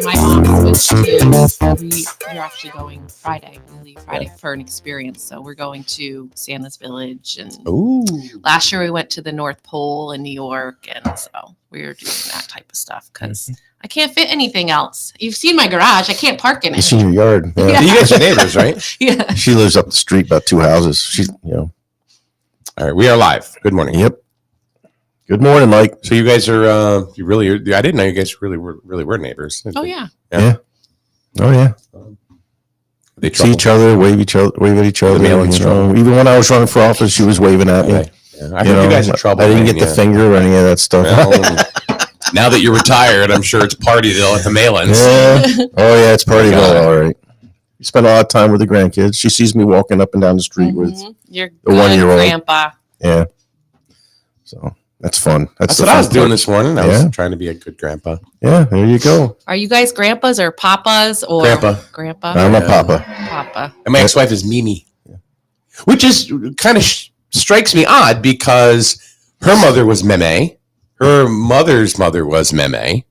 My mom switched to, we're actually going Friday. We leave Friday for an experience. So we're going to Santa's Village. And last year we went to the North Pole in New York. And so we were doing that type of stuff because I can't fit anything else. You've seen my garage. I can't park in it. You've seen your yard. Yeah. You guys are neighbors, right? Yeah. She lives up the street, about 2 houses. She's, All right, we are live. Good morning. Yep. Good morning, Mike. So you guys are, you really are, I didn't know you guys really were neighbors. Oh, yeah. Yeah. Oh, yeah. They see each other, wave at each other. Even when I was running for office, she was waving at me. Okay. Yeah. I heard you guys in trouble. I didn't get the finger or any of that stuff. Well, now that you're retired, I'm sure it's party deal at the mail-ins. Yeah. Oh, yeah, it's party deal. All right. We spend a lot of time with the grandkids. She sees me walking up and down the street with your the 1-year-old grandpa. Yeah. So that's fun. That's what I was doing this morning. I was trying to be a good grandpa. Yeah, there you go. Are you guys grandpas or papas or grandpa? I'm a papa. Papa. And my ex-wife is Mimi, which is kind of strikes me odd because her mother was Meme. Her mother's mother was Meme.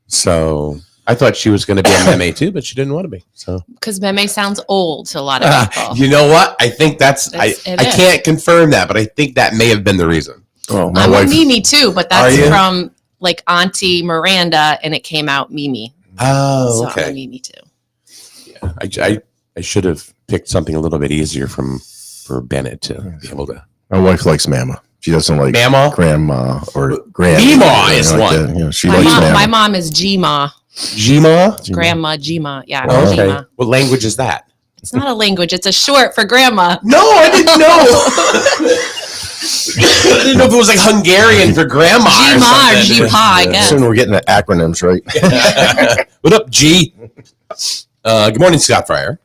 So I thought she was going to be a Meme too, but she didn't want to be. So because Meme sounds old to a lot of people. You know what? I think I can't confirm that, but I think that may have been the reason. Oh, I'm a Mimi too, but that's from like Auntie Miranda, and it came out Mimi. Oh, okay. So I'm a Mimi too. Yeah, I should have picked something a little bit easier for Bennett to be able to. My wife likes Mama. She doesn't like Mama, Grandma, or Grandma. Mima is like one. You know, she my likes mom, Mama. my mom is Gma. Gma? Grandma Gma. Yeah. Oh, okay. Gma. What language is that? It's not a language. It's a short for grandma. No, I didn't know. I didn't know if it was like Hungarian for grandma. Gma or Gpa, I guess. Soon we're getting the acronyms right. What up, G? Good morning, Scott Fryer.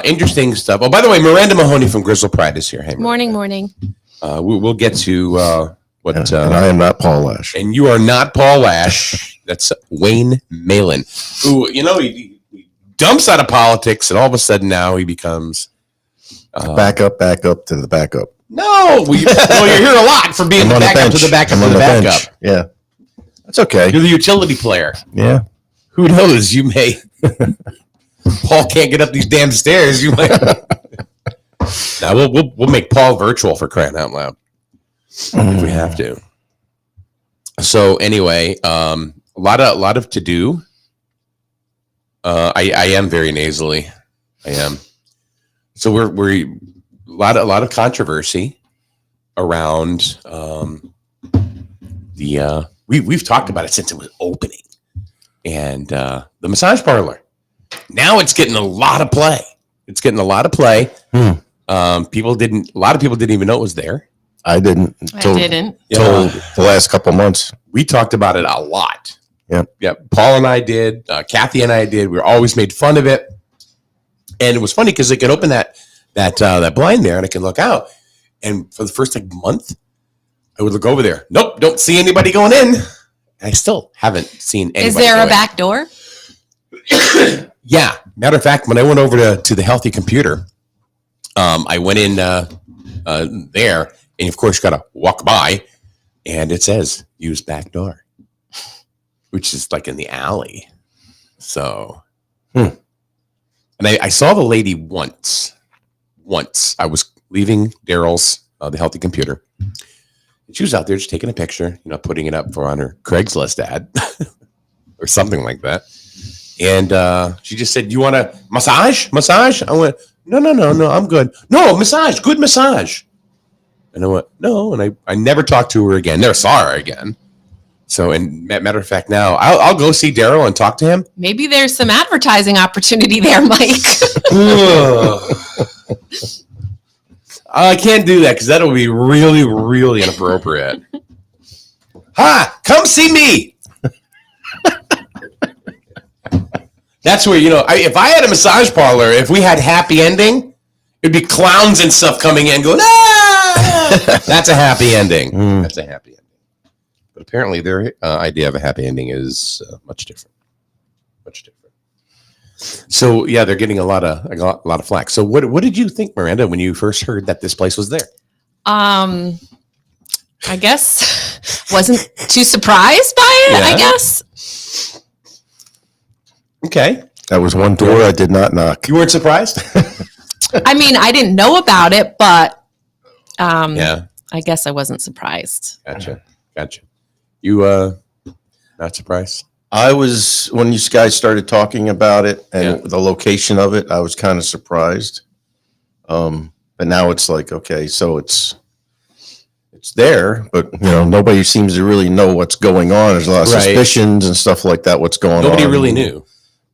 Interesting stuff. Oh, by the way, Miranda Mahoney from Griswold Pride is here. Hey, morning. We'll get to what. And I am not Paul Lash. And you are not Paul Lash. That's Wayne Malin, who he dumps out of politics, and all of a sudden now he becomes back up to the backup. No, you're here a lot for being the backup to the backup to the backup. Yeah, that's okay. You're the utility player. Yeah. Who knows? You may. Paul can't get up these damn stairs. You might. Now we'll make Paul virtual for crying out loud if we have to. So anyway, a lot of to do. I am very nasally. I am. So we're a lot of controversy around we've talked about it since it was opening. and the massage parlor. Now it's getting a lot of play. A lot of lot of people didn't even know it was there. I didn't. I didn't. Until the last couple months. We talked about it a lot. Yeah. Yeah. Paul and I did. Kathy and I did. We always made fun of it. And it was funny because they could open that blind there and I could look out. And for the first month, I would look over there. Nope, don't see anybody going in. I still haven't seen anybody. Is there a back door? Yeah. Matter of fact, when I went over to the Healthy Computer, I went in there, and of course you got to walk by, and it says use back door, which is like in the alley. So, and I saw the lady once. I was leaving Daryl's the Healthy Computer. And she was out there just taking a picture, putting it up on her Craigslist ad or something like that. And she just said, "You want a massage? Massage?" I went, No, I'm good. No, massage, good massage. And I went, no, and I never talked to her again. Never saw her again. So, and matter of fact, now I'll go see Daryl and talk to him. Maybe there's some advertising opportunity there, Mike. I can't do that because that'll be really, really inappropriate. Ha! Come see me. That's where, if I had a massage parlor, if we had happy ending, it'd be clowns and stuff coming in going, ah! That's a happy ending. That's a happy ending. But apparently their idea of a happy ending is much different. Much different. So, yeah, they're getting a lot of flack. So what did you think, Miranda, when you first heard that this place was there? I guess wasn't too surprised by it, I guess. Okay. That was one door I did not knock. You weren't surprised? I mean, I didn't know about it, but yeah. I guess I wasn't surprised. Gotcha. You not surprised? I was, when you guys started talking about it and the location of it, I was kind of surprised. But now it's like, okay, so it's there, but nobody seems to really know what's going on. There's a lot of suspicions and stuff like that. What's going on? Nobody really knew.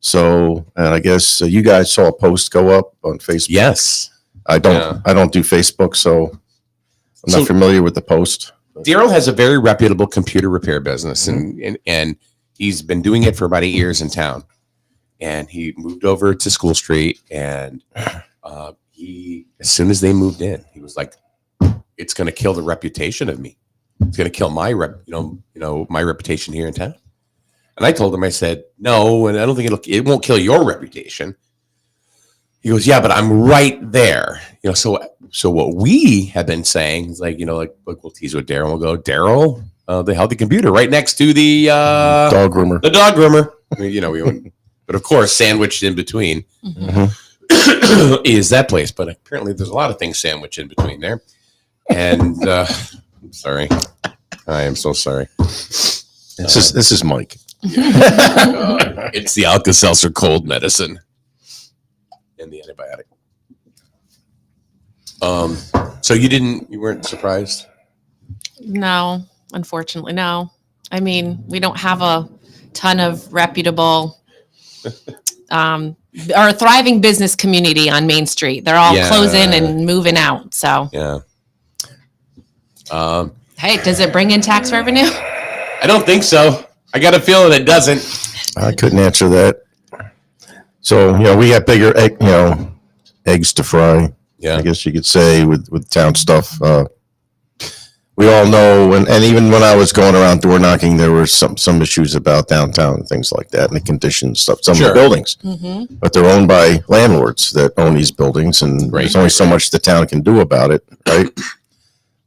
So, and I guess you guys saw a post go up on Facebook. Yes. I don't do Facebook, so I'm not familiar with the post. Daryl has a very reputable computer repair business, and he's been doing it for about 8 years in town. And he moved over to School Street, and as soon as they moved in, he was like, "It's going to kill the reputation of me. It's going to kill my my reputation here in town." And I told him, I said, "No, and I don't think it won't kill your reputation." He goes, "Yeah, but I'm right there." So what we have been saying is like we'll tease with Daryl. We'll go, "Daryl, the Healthy Computer, right next to the dog groomer." The dog groomer. We went, but of course, sandwiched in between is that place. But apparently, there's a lot of things sandwiched in between there. And I'm sorry, I am so sorry. This is Mike. It's the Alka-Seltzer cold medicine and the antibiotic. So you weren't surprised? No, unfortunately, no. I mean, we don't have a ton of reputable or a thriving business community on Main Street. They're all closing and moving out. So yeah. Hey, does it bring in tax revenue? I don't think so. I got a feeling it doesn't. I couldn't answer that. So, we got bigger, eggs to fry. Yeah. I guess you could say with town stuff. We all know, and even when I was going around door knocking, there were some issues about downtown and things like that, and the conditions stuff. Some of the buildings, but they're owned by landlords that own these buildings, and there's only so much the town can do about it, right?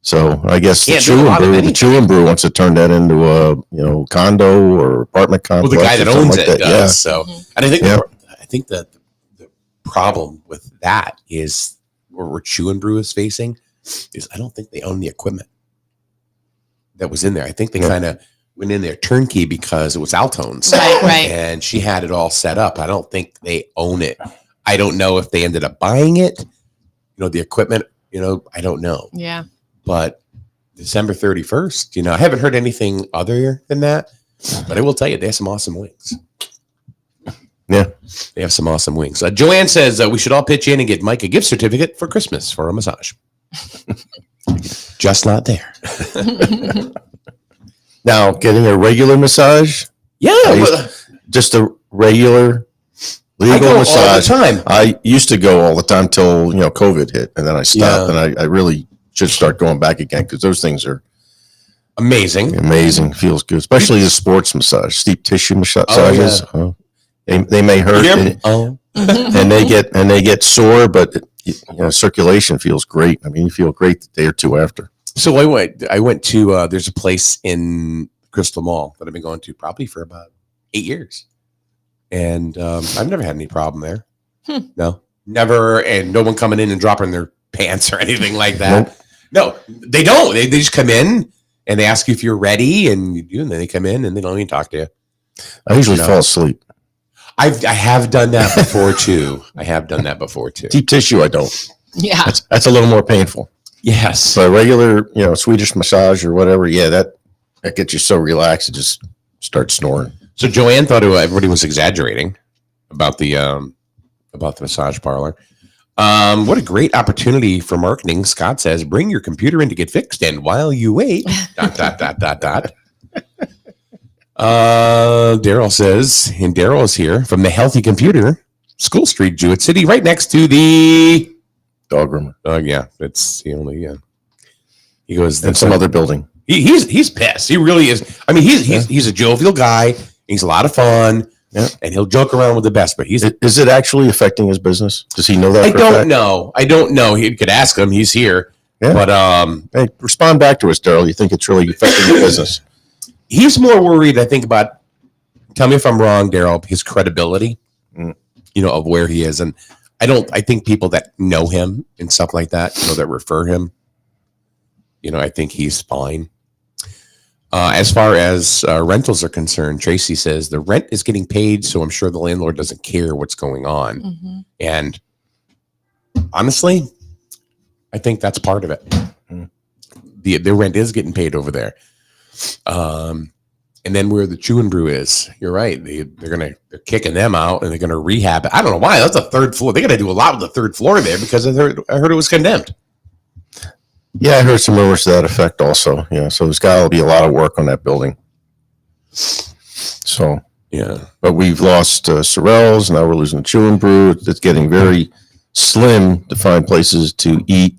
So I guess the Chew and Brew wants to turn that into a condo or apartment complex. Well, the guy that owns it does. Yeah. So, and I think that the problem with that is where Chew and Brew is facing is I don't think they own the equipment that was in there. I think they kind of went in there turnkey because it was Altone's, right, and she had it all set up. I don't think they own it. I don't know if they ended up buying it. The equipment. I don't know. Yeah. But December 31st, I haven't heard anything other than that. But I will tell you, they have some awesome wings. Yeah. They have some awesome wings. Joanne says we should all pitch in and get Mike a gift certificate for Christmas for a massage. Just not there. Now, getting a regular massage, Yeah. just a regular legal massage. All the time. I used to go all the time till COVID hit, and then I stopped. And I really should start going back again because those things are amazing. Feels good, especially the sports massage, deep tissue massages. They may hurt, and they get sore, but circulation feels great. I mean, you feel great the day or two after. So I went to there's a place in Crystal Mall that I've been going to probably for about 8 years. And I've never had any problem there. No, never. And no one coming in and dropping their pants or anything like that. Nope. No, they don't. They just come in and they ask you if you're ready, and you do, and then they come in and they don't even talk to you. I usually fall asleep. I have done that before too. Deep tissue, I don't. Yeah. That's a little more painful. Yes. But regular, Swedish massage or whatever, that gets you so relaxed, it just starts snoring. So Joanne thought everybody was exaggerating about the massage parlor. What a great opportunity for marketing. Scott says, bring your computer in to get fixed, and while you wait, ... Daryl says, and Daryl is here from the Healthy Computer, School Street, Jewett City, right next to the dog groomer. Yeah, it's the only. He goes, and some other building. He's pissed. He really is. I mean, he's a jovial guy. He's a lot of fun. Yeah. And he'll joke around with the best, but is it actually affecting his business? Does he know that? I don't know. He could ask him. He's here. Yeah. But hey, respond back to us, Daryl. You think it's really affecting your business? He's more worried, I think, about, tell me if I'm wrong, Daryl, his credibility, of where he is. And I think people that know him and stuff like that, that refer him, I think he's fine. As far as rentals are concerned, Tracy says the rent is getting paid, so I'm sure the landlord doesn't care what's going on. Mm-hmm. And honestly, I think that's part of it. Mm. The rent is getting paid over there. And then where the Chew and Brew is, you're right. They're kicking them out and they're gonna rehab it. I don't know why. That's a third floor. They're gonna do a lot with the third floor there because I heard it was condemned. Yeah, I heard some rumors to that effect also. Yeah, so there's got to be a lot of work on that building. So yeah, but we've lost Sorrells. Now we're losing Chew and Brew. It's getting very slim to find places to eat.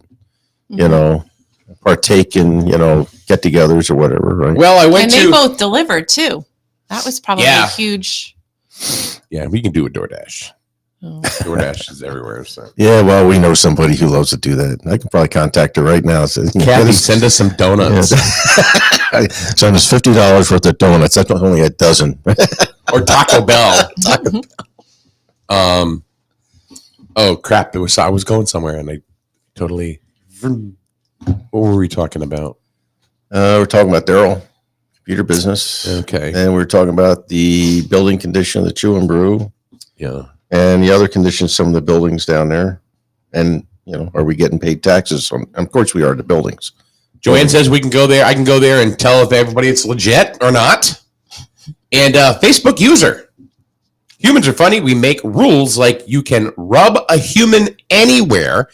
Partake in get-togethers or whatever. Right? Well, they both delivered too. That was probably a huge. Yeah, we can do a DoorDash. DoorDash is everywhere. So. Yeah, well, we know somebody who loves to do that. I can probably contact her right now. So, Kathy, send us some donuts. Send us $50 worth of donuts. That's only a dozen. Or Taco Bell. Oh crap! I was going somewhere and I totally. What were we talking about? We're talking about Daryl, computer business. Okay, and we're talking about the building condition of the Chew and Brew. Yeah. And the other conditions, some of the buildings down there. And, are we getting paid taxes? Of course we are, the buildings. Joanne says we can go there. I can go there and tell if everybody it's legit or not. And Facebook user. Humans are funny. We make rules like you can rub a human anywhere,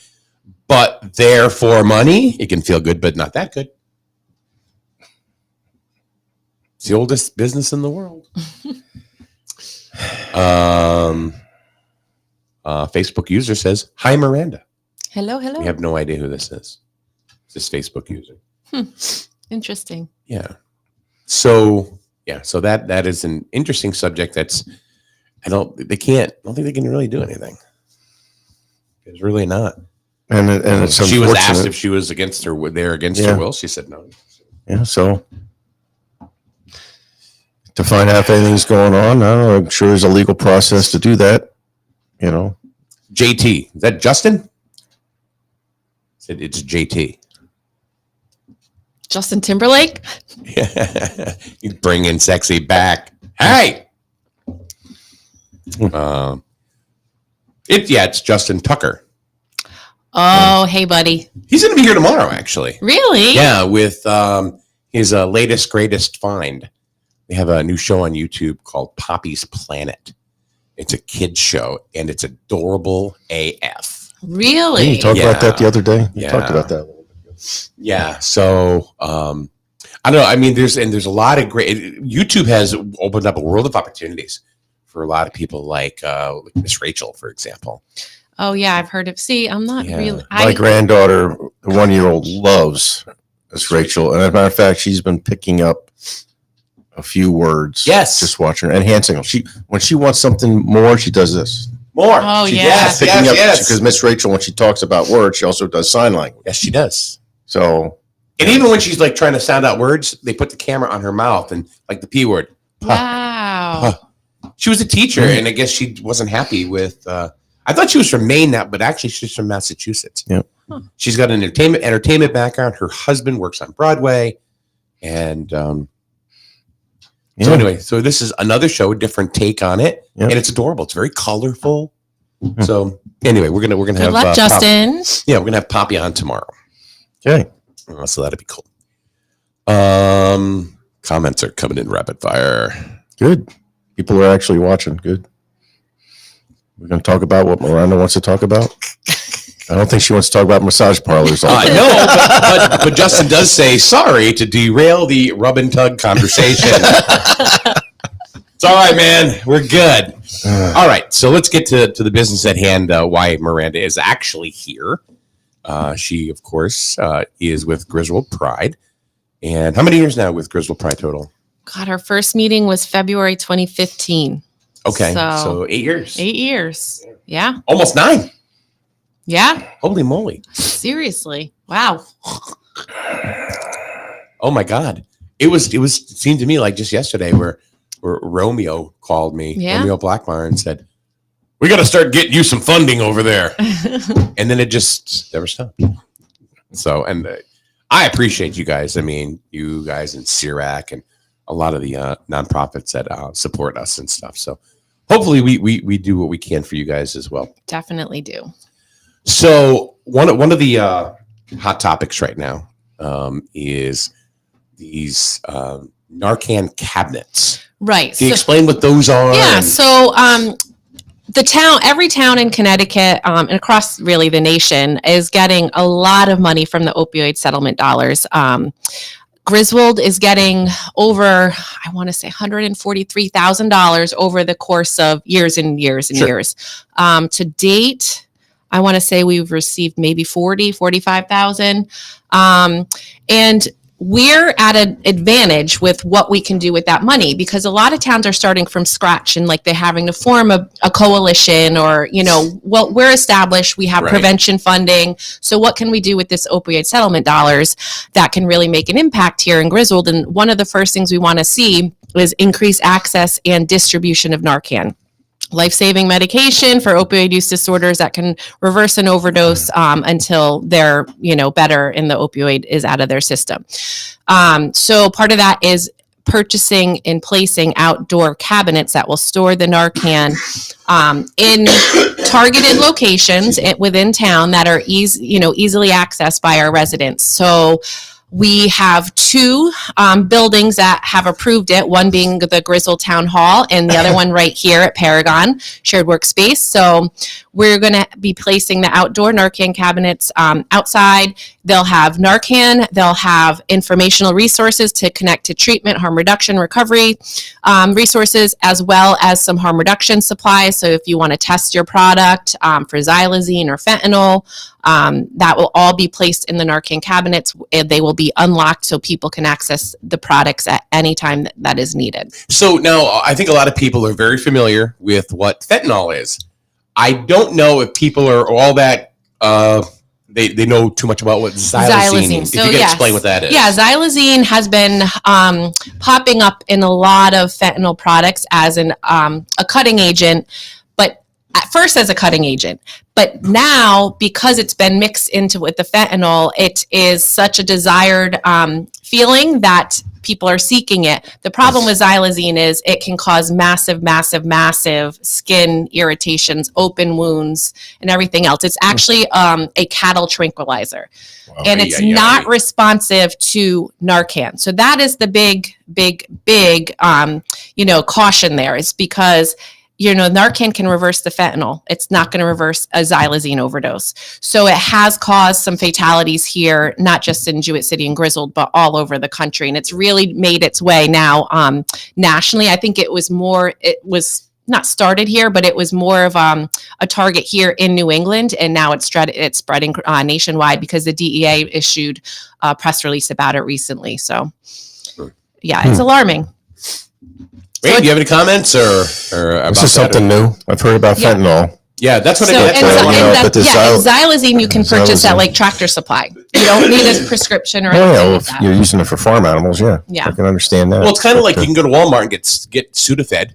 but they're for money. It can feel good, but not that good. It's the oldest business in the world. Facebook user says, "Hi, Miranda." Hello. We have no idea who this is. It's this Facebook user. Interesting. Yeah. So that is an interesting subject. I don't think they can really do anything. It's really not. And it's she was asked if she was against her will. She said no. Yeah. So to find out if anything's going on, I don't know. I'm sure there's a legal process to do that. JT, is that Justin? It's JT. Justin Timberlake? Yeah. He's bringing sexy back. Hey! It's Justin Tucker. Oh, hey, buddy. He's going to be here tomorrow, actually. Really? Yeah, with his latest, greatest find. They have a new show on YouTube called Poppy's Planet. It's a kid's show, and it's adorable AF. Really? You talked about that the other day. You talked about that a little bit. Yeah. So I don't know. I mean, there's a lot of great. YouTube has opened up a world of opportunities for a lot of people, like Miss Rachel, for example. Oh yeah, I've heard of. See, I'm not really. My granddaughter, the 1-year-old, loves Miss Rachel, and as a matter of fact, she's been picking up a few words. Yes, just watching her, enhancing them. When she wants something more, she does this. More. Oh she yes, picking up because Miss Rachel, when she talks about words, she also does sign language. Yes, she does. So, and even when she's like trying to sound out words, they put the camera on her mouth and like the P word. Wow. She was a teacher, and I guess she wasn't happy with. I thought she was from Maine, but actually she's from Massachusetts. Yeah. Huh. She's got an entertainment background. Her husband works on Broadway, and so anyway, so this is another show, a different take on it, and it's adorable. It's very colorful. So anyway, we're gonna Good have luck, Justin. we're gonna have Poppy on tomorrow. Okay. So that'd be cool. Comments are coming in rapid fire. Good. People are actually watching. Good. We're going to talk about what Miranda wants to talk about. I don't think she wants to talk about massage parlors. No, but Justin does say sorry to derail the rub and tug conversation. It's all right, man. We're good. All right, so let's get to the business at hand. Why Miranda is actually here. She, of course, is with Griswold Pride. And how many years now with Griswold Pride total? God, our first meeting was February 2015. Okay, so 8 years. 8 years. Yeah. Almost 9. Yeah. Holy moly. Seriously. Wow. Oh my God. It seemed to me like just yesterday where Romeo called me, Romeo Blackmire, and said, "We got to start getting you some funding over there." And then it just never stopped. So, and I appreciate you guys. I mean, you guys in CIRAC and a lot of the nonprofits that support us and stuff. So hopefully we do what we can for you guys as well. Definitely do. So one of the hot topics right now is these Narcan cabinets. Right. Can you explain what those are? Yeah. So every town in Connecticut and across really the nation is getting a lot of money from the opioid settlement dollars. Griswold is getting over, I want to say $143,000 over the course of years and years and years. To date, I want to say we've received maybe 45,000. And we're at an advantage with what we can do with that money because a lot of towns are starting from scratch and like they're having to form a coalition or, well, we're established, we have prevention funding. So what can we do with this opioid settlement dollars that can really make an impact here in Griswold? And one of the first things we want to see is increased access and distribution of Narcan. Life-saving medication for opioid use disorders that can reverse an overdose until they're, better and the opioid is out of their system. So part of that is purchasing and placing outdoor cabinets that will store the Narcan in targeted locations within town that are easily accessed by our residents. So we have 2 buildings that have approved it, one being the Griswold Town Hall and the other one right here at Paragon, shared workspace. So we're going to be placing the outdoor Narcan cabinets outside. They'll have Narcan. They'll have informational resources to connect to treatment, harm reduction, recovery resources, as well as some harm reduction supplies. So if you want to test your product for xylazine or fentanyl, that will all be placed in the Narcan cabinets. They will be unlocked so people can access the products at any time that is needed. So now I think a lot of people are very familiar with what fentanyl is. I don't know if people are all that they know too much about what xylazine is. So, if you can explain what that is. Yeah, xylazine has been popping up in a lot of fentanyl products as a cutting agent, but at first as a cutting agent. But now, because it's been mixed into with the fentanyl, it is such a desired feeling that people are seeking it. The problem with xylazine is it can cause massive skin irritations, open wounds, and everything else. It's actually a cattle tranquilizer. Wow. And it's not responsive to Narcan. So that is the big, caution there, is because Narcan can reverse the fentanyl. It's not going to reverse a xylazine overdose. So it has caused some fatalities here, not just in Jewett City and Griswold, but all over the country. And it's really made its way now nationally. I think it was not started here, but it was more of a target here in New England. And now it's spreading nationwide because the DEA issued a press release about it recently. So, yeah, it's alarming. Ray, do you have any comments or about this is something new? I've heard about fentanyl. Yeah, that's what xylazine you can purchase at like Tractor Supply. You don't need a prescription or anything like that. You're using it for farm animals, yeah. I can understand that. Well, it's kind of like you can go to Walmart and get Sudafed,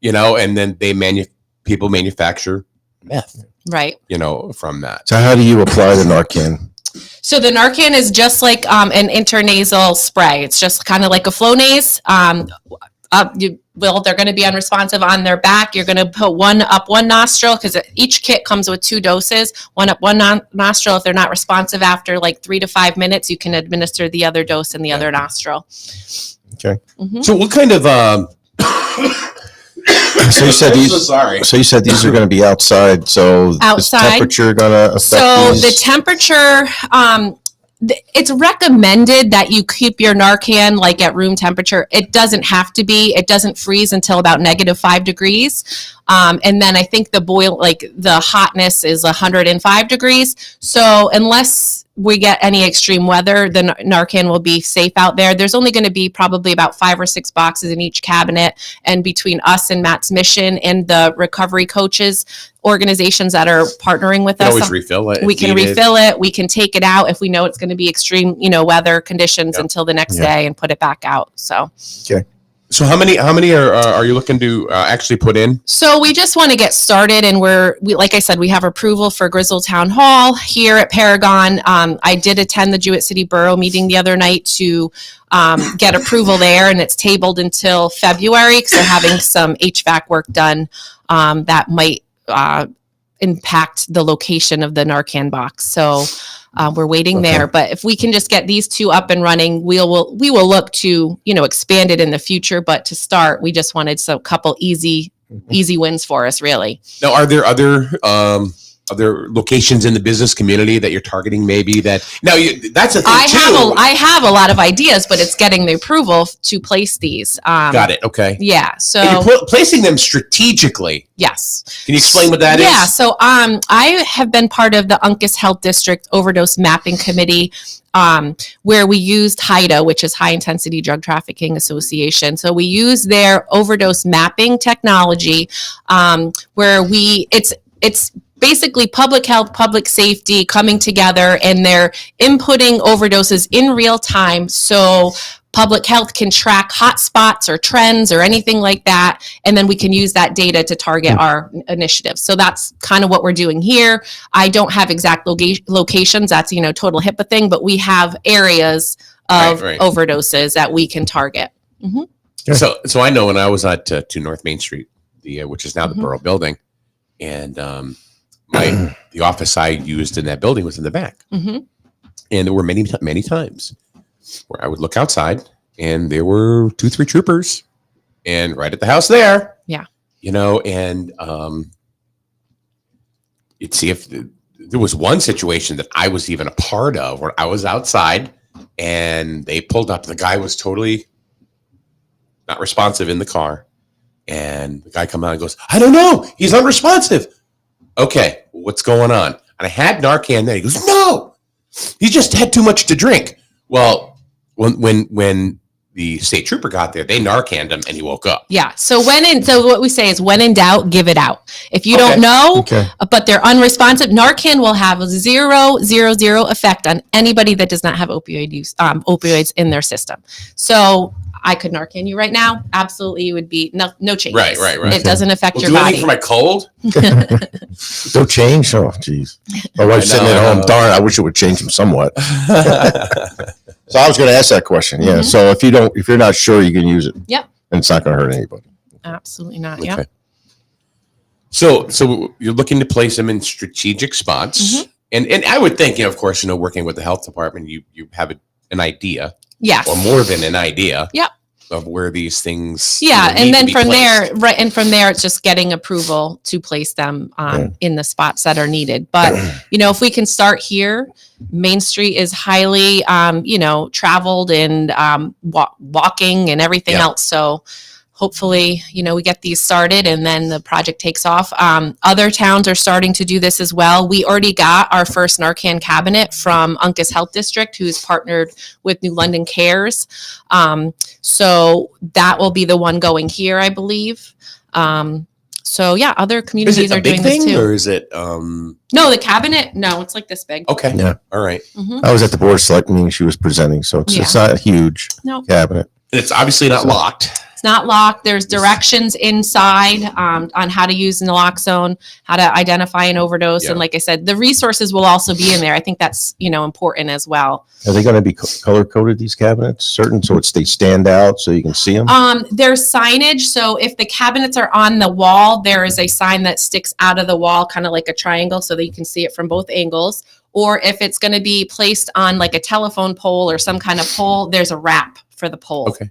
and then people manufacture meth, right? From that. So how do you apply the Narcan? So the Narcan is just like an intranasal spray. It's just kind of like a Flonase. They're going to be unresponsive on their back. You're going to put one up one nostril, because each kit comes with 2 doses, one up one nostril. If they're not responsive after like 3 to 5 minutes, you can administer the other dose in the other nostril. Okay. So what kind of So you said these. So you said these are going to be outside. So outside. Is temperature going to affect these? The temperature. It's recommended that you keep your Narcan like at room temperature. It doesn't have to be. It doesn't freeze until about -5 degrees. And then I think the hotness is 105 degrees. So unless we get any extreme weather, the Narcan will be safe out there. There's only going to be probably about 5 or 6 boxes in each cabinet. And between us and Matt's Mission and the recovery coaches organizations that are partnering with us, always refill it. We can refill it. We can take it out if we know it's going to be extreme, weather conditions until the next day, and put it back out. So, okay. So how many are you looking to actually put in? So we just want to get started, and like I said, we have approval for Griswold Town Hall here at Paragon. I did attend the Jewett City Borough meeting the other night to get approval there, and it's tabled until February because they're having some HVAC work done that might impact the location of the Narcan box. So we're waiting there, but if we can just get these 2 up and running, we will look to, expand it in the future. But to start, we just wanted a couple easy wins for us, really. Now, are there other locations in the business community that you're targeting? Maybe that's a thing I have a lot of ideas, but it's getting the approval to place these. Got it. Okay. Yeah. So and you're placing them strategically. Yes. Can you explain what that is? Yeah. So I have been part of the Uncas Health District Overdose Mapping Committee, where we used HIDA, which is High Intensity Drug Trafficking Association. So we use their overdose mapping technology, where it's basically public health, public safety coming together, and they're inputting overdoses in real time. So public health can track hot spots or trends or anything like that. And then we can use that data to target our initiatives. So that's kind of what we're doing here. I don't have exact locations. That's, total HIPAA thing, but we have areas of overdoses that we can target. Mm-hmm. So I know when I was at 2 North Main Street, which is now the Borough Building, and the office I used in that building was in the back. Mm-hmm. And there were many times where I would look outside and there were 2-3 troopers, and right at the house there. Yeah. And you'd see if there was one situation that I was even a part of where I was outside and they pulled up. The guy was totally not responsive in the car. And the guy come out and goes, "I don't know. He's unresponsive." Okay, what's going on? And I had Narcan there. He goes, "No, he just had too much to drink." Well, when the state trooper got there, they Narcaned him and he woke up. Yeah. So what we say is, when in doubt, give it out. If you don't know, but they're unresponsive, Narcan will have a 0.000 effect on anybody that does not have opioids in their system. So I could Narcan you right now. Absolutely, it would be no change. Right. It doesn't affect your do body. Anything for my cold? No change? Oh, geez. My wife's sitting at home. Darn, I wish it would change him somewhat. So I was going to ask that question. Yeah. So if you're not sure, you can use it. Yep. And it's not going to hurt anybody. Absolutely not. Okay. Yep. So you're looking to place them in strategic spots. And I would think, of course, working with the health department, you have an idea. Yes. Or more than an idea. Yep. Of where these things. And then from there, right. And from there, it's just getting approval to place them in the spots that are needed. But, if we can start here, Main Street is highly, traveled and walking and everything else. So hopefully, we get these started and then the project takes off. Other towns are starting to do this as well. We already got our first Narcan cabinet from Uncas Health District, who's partnered with New London Cares. So that will be the one going here, I believe. Other communities are doing this too. Or is it? No, the cabinet. No, it's like this big. Okay. Yeah. All right. I was at the board select meeting. She was presenting. So it's not a huge cabinet. It's obviously not locked. It's not locked. There's directions inside on how to use naloxone, how to identify an overdose. And like I said, the resources will also be in there. I think that's, important as well. Are they going to be color coded, these cabinets, so they stand out so you can see them? There's signage. So if the cabinets are on the wall, there is a sign that sticks out of the wall, kind of like a triangle, so that you can see it from both angles. Or if it's going to be placed on like a telephone pole or some kind of pole, there's a wrap for the pole. Okay.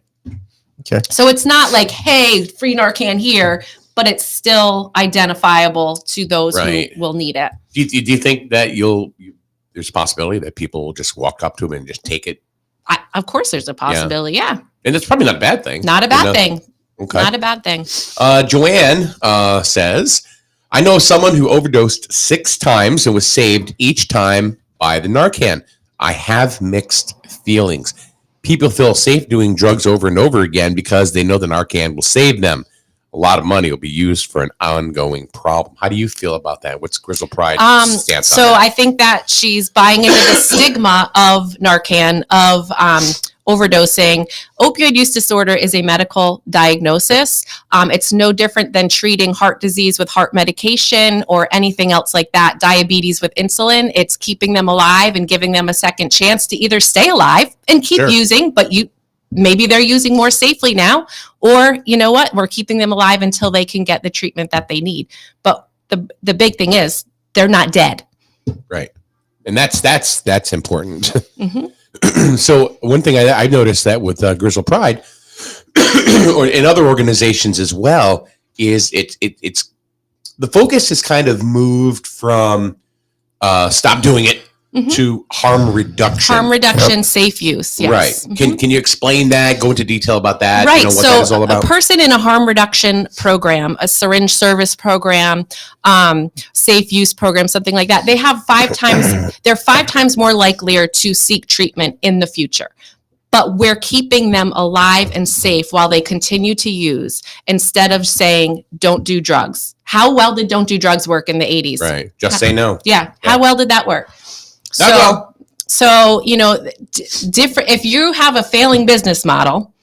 So it's not like, hey, free Narcan here, but it's still identifiable to those who will need it. Do you think that there's a possibility that people will just walk up to them and just take it? Of course, there's a possibility. Yeah. And that's probably not a bad thing. Not a bad thing. Okay. Not a bad thing. Joanne says, I know someone who overdosed 6 times and was saved each time by the Narcan. I have mixed feelings. People feel safe doing drugs over and over again because they know the Narcan will save them. A lot of money will be used for an ongoing problem. How do you feel about that? What's Griswold Pride stance on that? I think that she's buying into the stigma of Narcan, of overdosing. Opioid use disorder is a medical diagnosis. It's no different than treating heart disease with heart medication or anything else like that. Diabetes with insulin. It's keeping them alive and giving them a second chance to either stay alive and keep using, but maybe they're using more safely now, or you know what, we're keeping them alive until they can get the treatment that they need. But the big thing is they're not dead. Right. And that's important. So one thing I've noticed that with Griswold Pride or in other organizations as well is it's the focus has kind of moved from stop doing it to harm reduction. Harm reduction, safe use. Yes. Right. Can you explain that? Go into detail about that? Right. What So that is all about? A person in a harm reduction program, a syringe service program, safe use program, something like that, they're 5 times more likelier to seek treatment in the future. But we're keeping them alive and safe while they continue to use, instead of saying, don't do drugs. How well did don't do drugs work in the 80s? Right. Just say no. Yeah. How well did that work? Different. If you have a failing business model,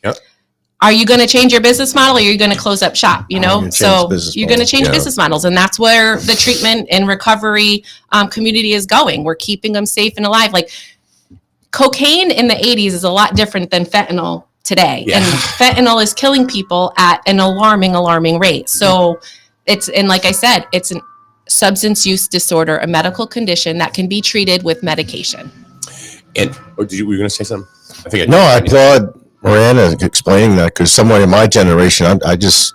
are you going to change your business model, or are you going to close up shop? You're going to change business models, and that's where the treatment and recovery community is going. We're keeping them safe and alive. Like cocaine in the 80s is a lot different than fentanyl today, and fentanyl is killing people at an alarming rate. So like I said, it's an substance use disorder, a medical condition that can be treated with medication. And were you going to say something? I applaud Miranda explaining that, because someone in my generation, I just,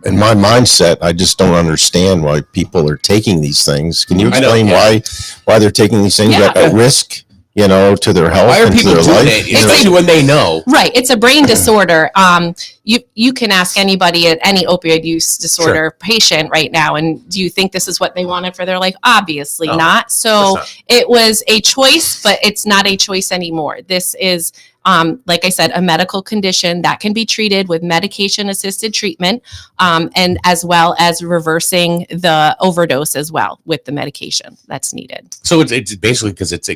in my mindset, I just don't understand why people are taking these things. Can you explain why they're taking these things at risk? To their health. Why are and people to their doing life? it? Especially when they know. Right. It's a brain disorder. You can ask anybody at any opioid use disorder patient right now, and do you think this is what they wanted for their life? Obviously not. So it was a choice, but it's not a choice anymore. This is, like I said, a medical condition that can be treated with medication-assisted treatment, and as well as reversing the overdose as well with the medication that's needed. So it's basically because it's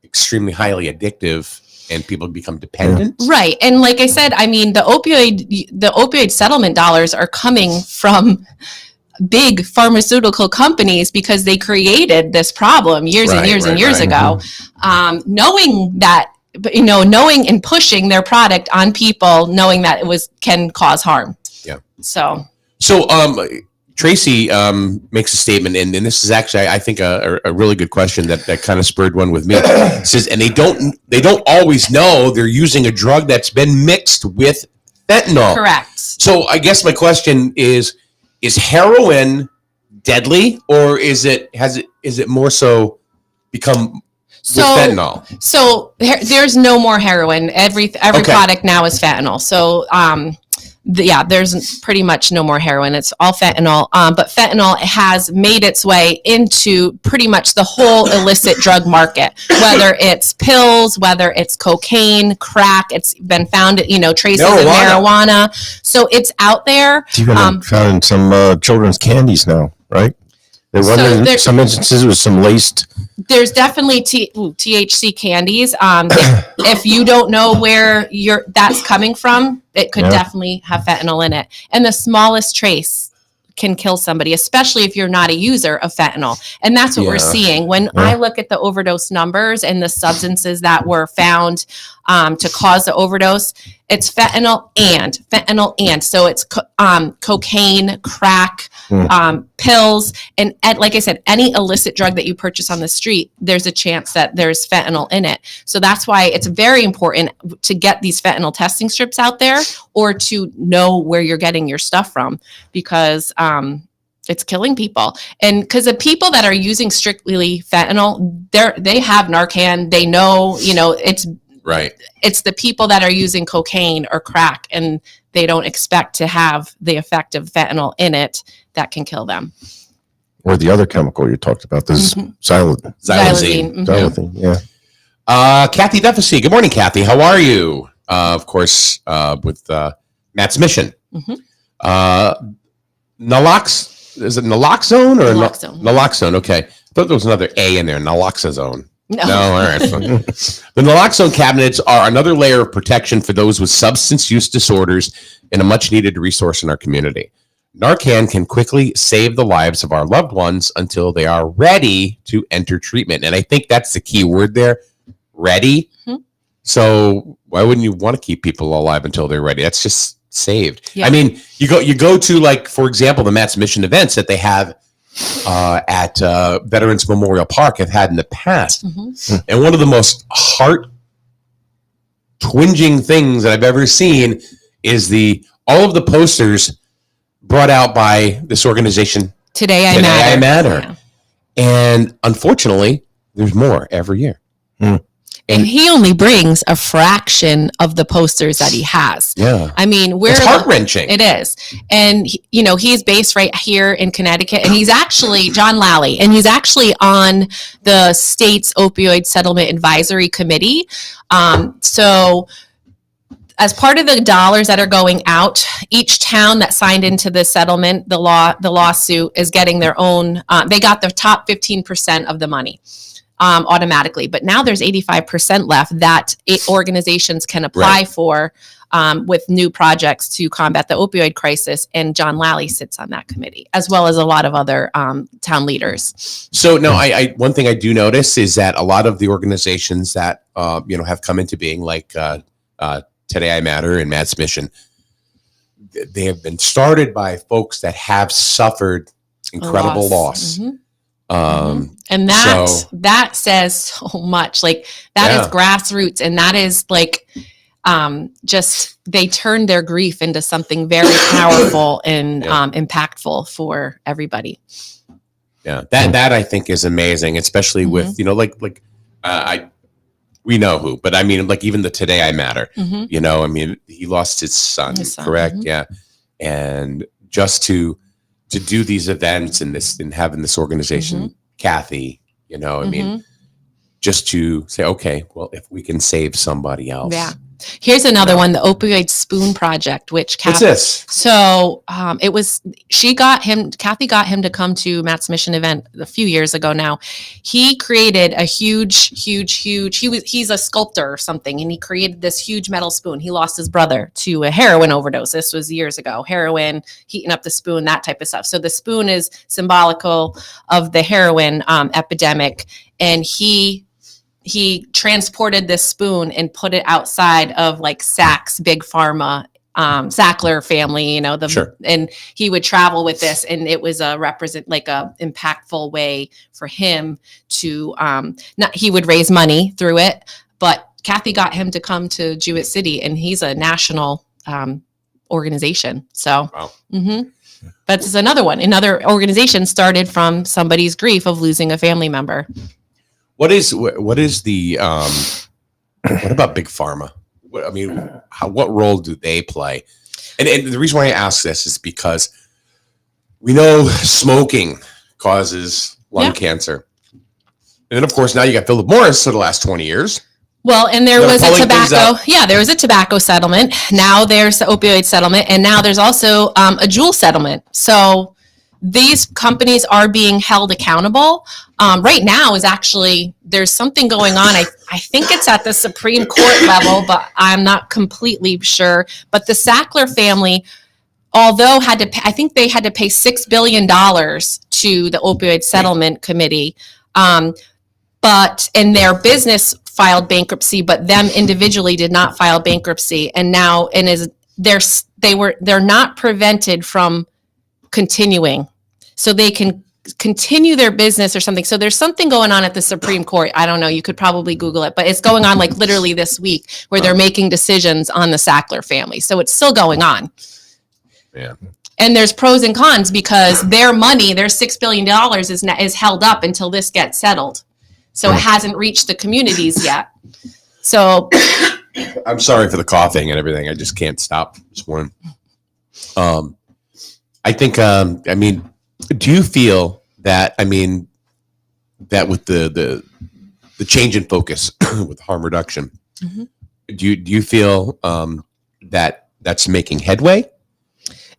extremely highly addictive and people become dependent. Right. And like I said, I mean, the opioid settlement dollars are coming from big pharmaceutical companies because they created this problem years and years ago, knowing that but knowing and pushing their product on people, knowing that can cause harm. Yeah. So Tracy makes a statement, and this is actually, I think, a really good question that kind of spurred one with me. It says, and they don't always know they're using a drug that's been mixed with fentanyl. Correct. So I guess my question is heroin deadly, or is it more so become with fentanyl? So there's no more heroin. Every product now is fentanyl. So there's pretty much no more heroin. It's all fentanyl. But fentanyl has made its way into pretty much the whole illicit drug market, whether it's pills, whether it's cocaine, crack. It's been found, traces of marijuana. So it's out there. It's even found in some children's candies now, right? There was in some instances with some laced. There's definitely THC candies. If you don't know where that's coming from, it could definitely have fentanyl in it. And the smallest trace can kill somebody, especially if you're not a user of fentanyl. And that's what we're seeing. When I look at the overdose numbers and the substances that were found to cause the overdose, it's fentanyl and. So it's cocaine, crack, pills, and like I said, any illicit drug that you purchase on the street, there's a chance that there's fentanyl in it. So that's why it's very important to get these fentanyl testing strips out there, or to know where you're getting your stuff from, because it's killing people. And because the people that are using strictly fentanyl, they have Narcan. They know, it's right. It's the people that are using cocaine or crack, and they don't expect to have the effect of fentanyl in it that can kill them. Or the other chemical you talked about, this xylazine. Xylazine, yeah. Kathy Duffy. Good morning, Kathy. How are you? Of course, with Matt's mission. Is it naloxone or naloxone? Okay. I thought there was another A in there. Naloxone. No, all right. The naloxone cabinets are another layer of protection for those with substance use disorders, and a much needed resource in our community. Narcan can quickly save the lives of our loved ones until they are ready to enter treatment. And I think that's the key word there, ready. So why wouldn't you want to keep people alive until they're ready? That's just saved. Yeah. I mean, you go to, like, for example, the Matt's Mission events that they have at Veterans Memorial Park have had in the past. And one of the most heart-twinging things that I've ever seen is all of the posters brought out by this organization, Today I Matter. Yeah. And unfortunately, there's more every year. And he only brings a fraction of the posters that he has. Yeah. I mean, it's heart-wrenching. It is. And, he's based right here in Connecticut. And he's actually, John Lally, and he's actually on the state's opioid settlement advisory committee. So as part of the dollars that are going out, each town that signed into the settlement, the lawsuit, is getting their own, they got the top 15% of the money. Automatically, but now there's 85% left that organizations can apply for with new projects to combat the opioid crisis, and John Lally sits on that committee, as well as a lot of other town leaders. So no, I one thing I do notice is that a lot of the organizations that have come into being, like Today I Matter and Matt's Mission, they have been started by folks that have suffered incredible loss. And that says so much. Like, that is grassroots, and that is like just, they turn their grief into something very powerful and impactful for everybody. That I think is amazing, especially with we know who, but I mean, like, even the Today I Matter, I mean, he lost his son. Correct. Yeah. And just to do these events and having this organization, Kathy, I mean, just to say, okay, well, if we can save somebody else. Yeah. Here's another one, the Opioid Spoon Project, which Kathy, what's this? So Kathy got him to come to Matt's Mission event a few years ago now. He created a huge, he's a sculptor or something, and he created this huge metal spoon. He lost his brother to a heroin overdose. This was years ago. Heroin, heating up the spoon, that type of stuff. So the spoon is symbolical of the heroin epidemic, and he he transported this spoon and put it outside of like Saks Big Pharma, Sackler family, Sure. And he would travel with this, and it was a impactful way for him to, he would raise money through it, but Kathy got him to come to Jewett City, and he's a national, organization. So, wow. That's another one. Another organization started from somebody's grief of losing a family member. What is the, what about Big Pharma? What role do they play? And the reason why I ask this is because we know smoking causes lung cancer. And then, of course, now you got Philip Morris for the last 20 years. Well, and there was a tobacco. Yeah, there was a tobacco settlement. Now there's the opioid settlement. And now there's also a Juul settlement. So these companies are being held accountable. Right now is actually, there's something going on. I think it's at the Supreme Court level, but I'm not completely sure. But the Sackler family, although I think they had to pay $6 billion to the opioid settlement committee. But in their business filed bankruptcy, but them individually did not file bankruptcy. And now, they're not prevented from continuing. So they can continue their business or something. So there's something going on at the Supreme Court. I don't know. You could probably Google it, but it's going on like literally this week where they're making decisions on the Sackler family. So it's still going on. Yeah. And there's pros and cons because their money, their $6 billion is held up until this gets settled. So it hasn't reached the communities yet. So I'm sorry for the coughing and everything. I just can't stop this morning. I think, do you feel that, that with the change in focus with harm reduction, do you feel that that's making headway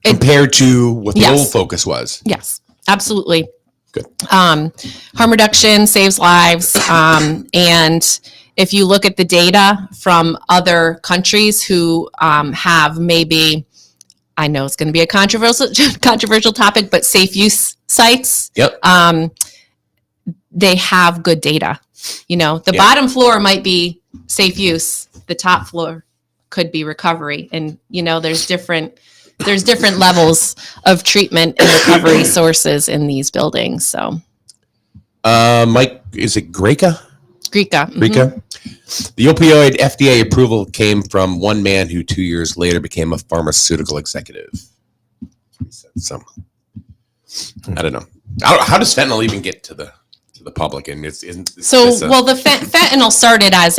compared to what the old focus was? Yes, absolutely. Good. Harm reduction saves lives. And if you look at the data from other countries who have maybe, I know it's going to be a controversial topic, but safe use sites. Yep. They have good data. The bottom floor might be safe use. The top floor could be recovery. And, there's different levels of treatment and recovery sources in these buildings. So, Mike, is it Greca? Greca. Greca. The opioid FDA approval came from one man who 2 years later became a pharmaceutical executive. So, I don't know. How does fentanyl even get to the public? And the fentanyl started as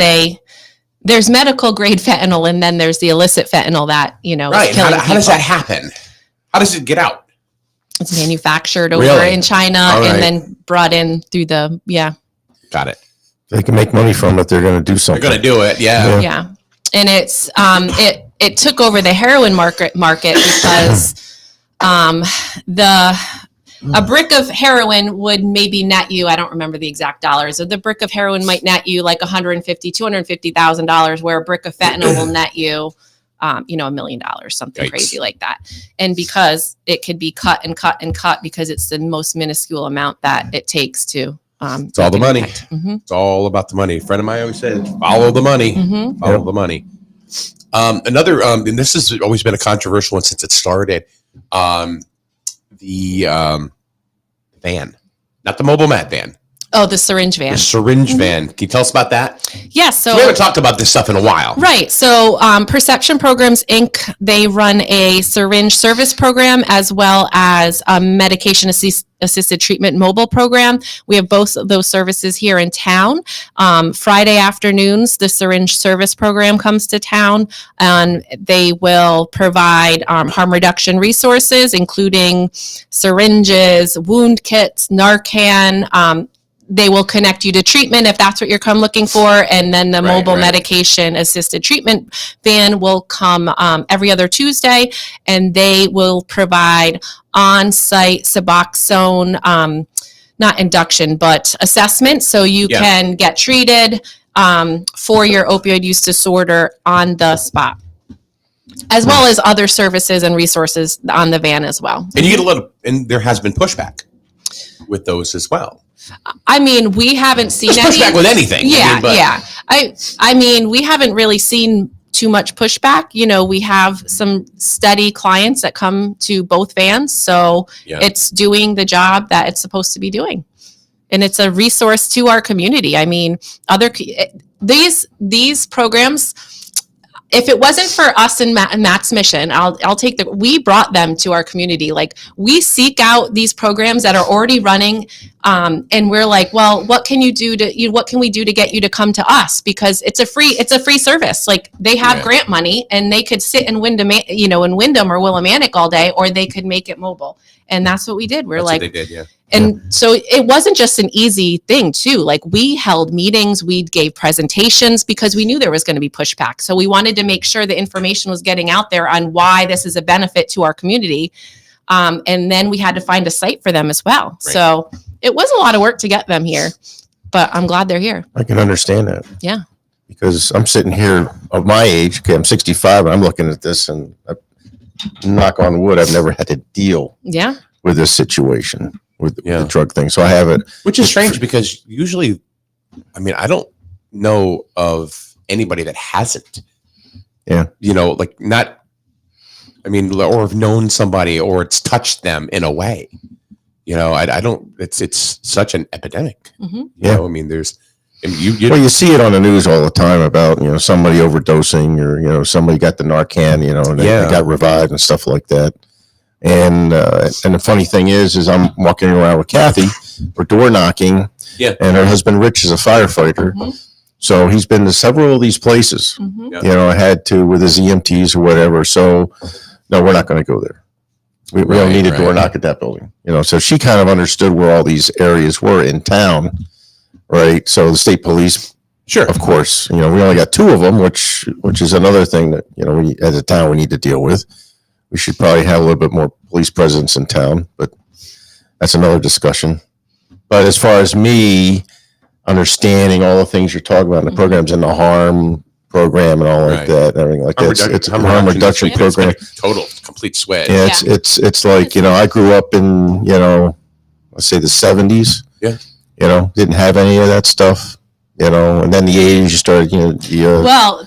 there's medical grade fentanyl, and then there's the illicit fentanyl that, right. How does that happen? How does it get out? It's manufactured over in China and then brought in through Got it. They can make money from it. They're going to do something. They're going to do it. Yeah. And it's, it took over the heroin market because, a brick of heroin would maybe net you, I don't remember the exact dollars, the brick of heroin might net you like $250,000, where a brick of fentanyl will net you, $1 million, something crazy like that. And because it could be cut and cut and cut because it's the most minuscule amount that it takes to. It's all the money. It's all about the money. A friend of mine always said, follow the money. Follow the money. Another, and this has always been a controversial one since it started. The van, not the mobile mat van. Oh, the syringe van. The syringe van. Can you tell us about that? Yes. So we haven't talked about this stuff in a while. Right. So Perception Programs, Inc., they run a syringe service program as well as a medication assisted treatment mobile program. We have both of those services here in town. Friday afternoons, the syringe service program comes to town, and they will provide harm reduction resources, including syringes, wound kits, Narcan. They will connect you to treatment if that's what you're looking for. And then the mobile medication assisted treatment van will come every other Tuesday, and they will provide on-site Suboxone, not induction, but assessment. So you can get treated for your opioid use disorder on the spot, as well as other services and resources on the van as well. And you get and there has been pushback with those as well. I mean, we haven't seen There's pushback with anything. Yeah, I mean, we haven't really seen too much pushback. We have some steady clients that come to both vans, so it's doing the job that it's supposed to be doing, and it's a resource to our community. I mean, these programs. If it wasn't for us and Matt's mission, I'll take we brought them to our community. Like, we seek out these programs that are already running, and we're like, well, what can we do to get you to come to us? Because it's a free service. Like, they have grant money, and they could sit in Wyndham, in Wyndham or Willimantic all day, or they could make it mobile. And that's what we did. That's like, what they did, yeah. And so it wasn't just an easy thing too. Like, we held meetings, we gave presentations because we knew there was going to be pushback. So we wanted to make sure the information was getting out there on why this is a benefit to our community. And then we had to find a site for them as well. Right. So it was a lot of work to get them here, but I'm glad they're here. I can understand that. Yeah. Because I'm sitting here of my age. Okay, I'm 65 and I'm looking at this, and knock on wood, I've never had to deal with this situation. With the drug thing. So I have it. Which is strange because usually, I mean, I don't know of anybody that hasn't. Yeah. Like not, I mean, or have known somebody or it's touched them in a way. I don't, it's such an epidemic. Mm-hmm. I mean, there's, you see it on the news all the time about, somebody overdosing or, somebody got the Narcan, and they got revived and stuff like that. And the funny thing is I'm walking around with Kathy, we're door knocking, and her husband Rich is a firefighter, so he's been to several of these places. I had to with his EMTs or whatever. So no, we're not going to go there. We don't need a door knock at that building. So she kind of understood where all these areas were in town, right? So the state police, of course, we only got 2 of them, which is another thing that we as a town we need to deal with. We should probably have a little bit more police presence in town, but that's another discussion. But as far as me understanding all the things you're talking about in the programs and the harm program and all like that, and everything like that, it's a harm reduction program. Total, complete switch. Yeah, it's like, I grew up in, let's say the 70s. Yeah. Didn't have any of that stuff. And then the 80s you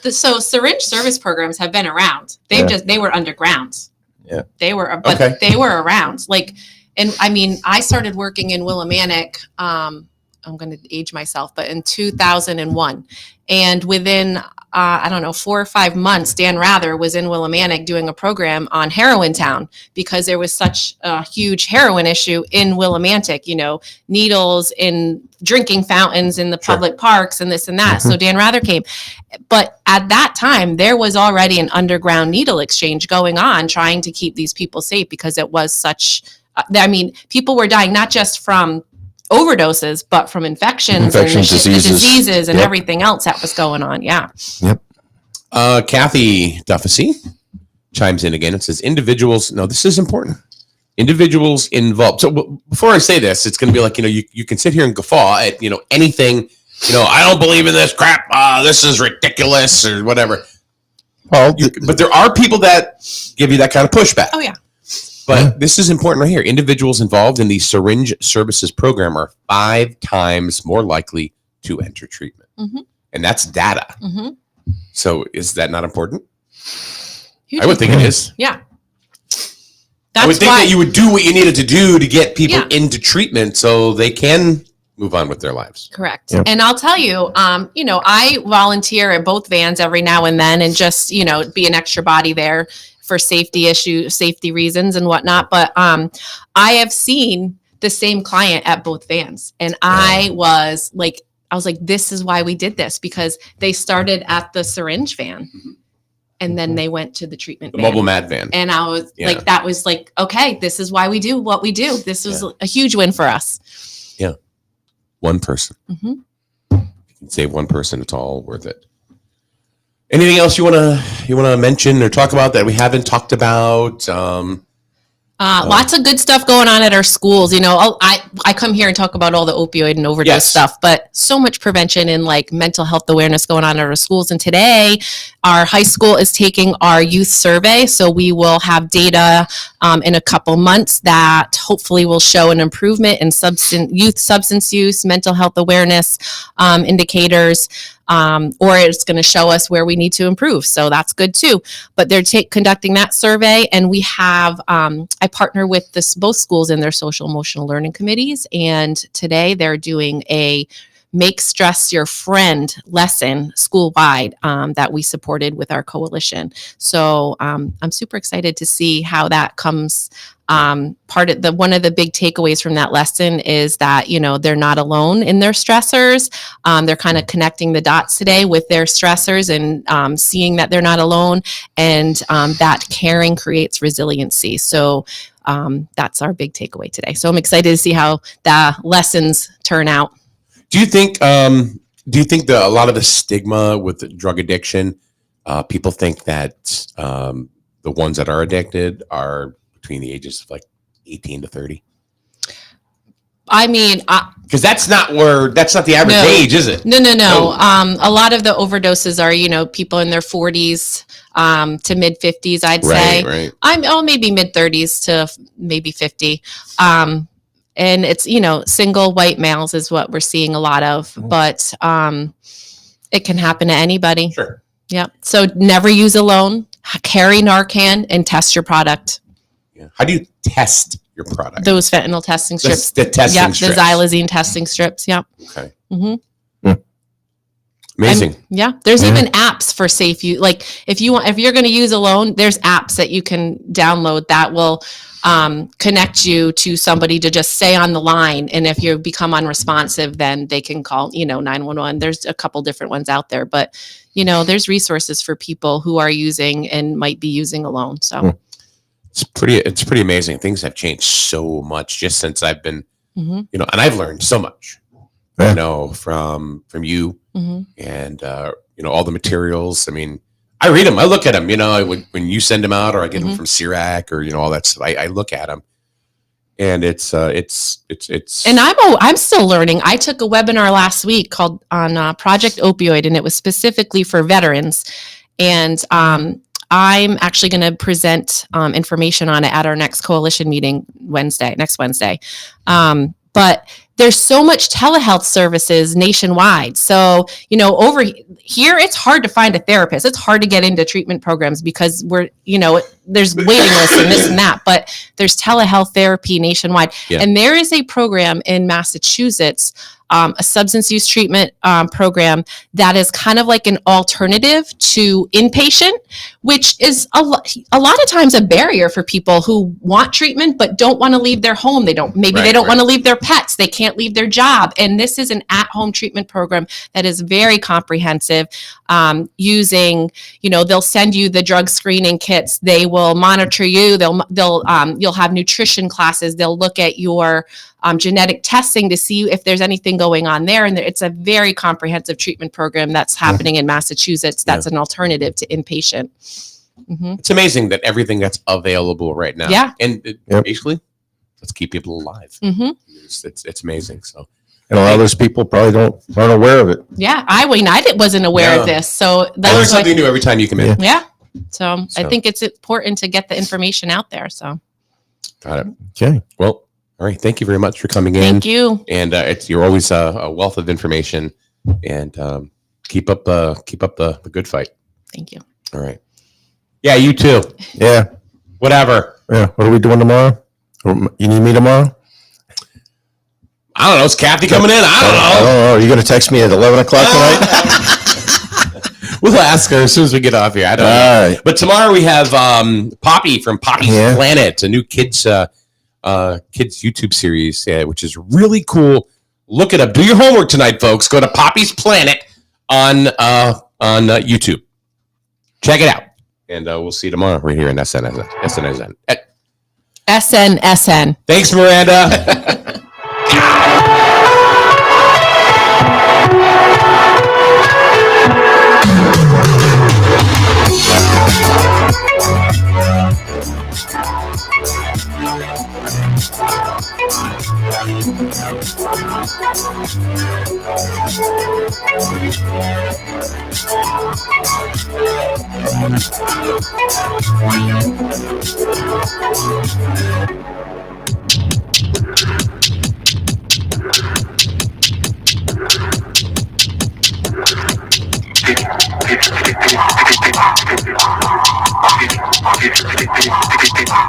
started, so syringe service programs have been around. They were underground. Yeah. They were, they were around. Like, and I mean, I started working in Willimantic, I'm going to age myself, but in 2001. And within, 4 or 5 months, Dan Rather was in Willimantic doing a program on Heroin Town because there was such a huge heroin issue in Willimantic, needles in drinking fountains in the public parks and this and that. So Dan Rather came. But at that time, there was already an underground needle exchange going on trying to keep these people safe because it was such, people were dying not just from overdoses, but from infections and diseases and everything else that was going on. Yeah. Yep. Kathy Duffy chimes in again and says, individuals, no, this is important. Individuals involved. So before I say this, it's going to be like, you can sit here and guffaw at, anything, I don't believe in this crap. This is ridiculous or whatever. Well, but there are people that give you that kind of pushback. Oh, yeah. But this is important right here. Individuals involved in the syringe services program are 5 times more likely to enter treatment. And that's data. So is that not important? I would think it is. Yeah. I would think that you would do what you needed to do to get people into treatment so they can move on with their lives. Correct. Yep. And I'll tell you, I volunteer at both vans every now and then and just, be an extra body there for safety reasons and whatnot. But I have seen the same client at both vans. And I was like, this is why we did this, because they started at the syringe van and then they went to the treatment van. Mobile Mad van. And I was like, that was like, okay, this is why we do what we do. This was a huge win for us. Yeah. One person. If you can save one person, it's all worth it. Anything else you wanna mention or talk about that we haven't talked about? Lots of good stuff going on at our schools. You know, I come here and talk about all the opioid and overdose stuff, but so much prevention and like mental health awareness going on at our schools. And today, our high school is taking our youth survey. So we will have data in a couple months that hopefully will show an improvement in youth substance use, mental health awareness indicators. Or it's going to show us where we need to improve. So that's good too. But they're conducting that survey, and we have, I partner with both schools in their social emotional learning committees. And today they're doing a Make Stress Your Friend lesson school-wide that we supported with our coalition. So I'm super excited to see how that comes. One of the big takeaways from that lesson is that, you know, they're not alone in their stressors. They're kind of connecting the dots today with their stressors and seeing that they're not alone, and that caring creates resiliency. So that's our big takeaway today. So I'm excited to see how the lessons turn out. Do you think that a lot of the stigma with drug addiction, people think that the ones that are addicted are between the ages of like 18 to 30? I mean, because that's not the average age, is it? No. A lot of the overdoses are, you know, people in their 40s to mid 50s, I'd say. Right. Maybe mid 30s to maybe 50. And it's, you know, single white males is what we're seeing a lot of, but it can happen to anybody. Sure. Yeah. So never use alone. Carry Narcan and test your product. Yeah. How do you test your product? Those fentanyl testing strips. The testing strips. The xylazine testing strips. Yep. Okay. Mm-hmm. Amazing. There's even apps for safe use. Like if you're going to use alone, there's apps that you can download that will connect you to somebody to just stay on the line. And if you become unresponsive, then they can call, 911. There's a couple different ones out there, but there's resources for people who are using and might be using alone. So it's pretty amazing. Things have changed so much just since I've been, and I've learned so much, from you and, all the materials. I mean, I read them. I look at them, when you send them out, or I get them from CIRAC, or, all that stuff. I look at them, and it's. And I'm still learning. I took a webinar last week called on Project Opioid, and it was specifically for veterans. And I'm actually going to present information on it at our next coalition meeting next Wednesday. But there's so much telehealth services nationwide. So, over here, it's hard to find a therapist. It's hard to get into treatment programs because there's waiting lists and this and that, but there's telehealth therapy nationwide. Yeah. And there is a program in Massachusetts, a substance use treatment program that is kind of like an alternative to inpatient, which is a lot of times a barrier for people who want treatment but don't want to leave their home. They don't want to leave their pets. They can't leave their job. And this is an at-home treatment program that is very comprehensive, using, they'll send you the drug screening kits. They will monitor you. You'll have nutrition classes. They'll look at your genetic testing to see if there's anything going on there. And it's a very comprehensive treatment program that's happening in Massachusetts. That's an alternative to inpatient. Mm-hmm. It's amazing that everything that's available right now. Yeah. And basically, let's keep people alive. Mm-hmm. It's amazing. So. And a lot of those people probably aren't aware of it. Yeah. I wasn't aware of this. So I learn something new every time you come in. Yeah. So I think it's important to get the information out there. So. Got it. Okay. Well, all right. Thank you very much for coming in. Thank you. And you're always a wealth of information, and keep up the good fight. Thank you. All right. Yeah, you too. Yeah. Whatever. Yeah. What are we doing tomorrow? You need me tomorrow? I don't know. Is Kathy coming in? I don't know. Are you going to text me at 11 o'clock tonight? We'll ask her as soon as we get off here. I don't know. Right. But tomorrow we have Poppy from Poppy's Planet, a new kids YouTube series, which is really cool. Look it up. Do your homework tonight, folks. Go to Poppy's Planet on YouTube. Check it out. And we'll see you tomorrow right here in SNSN. SNSN. Thanks, Miranda.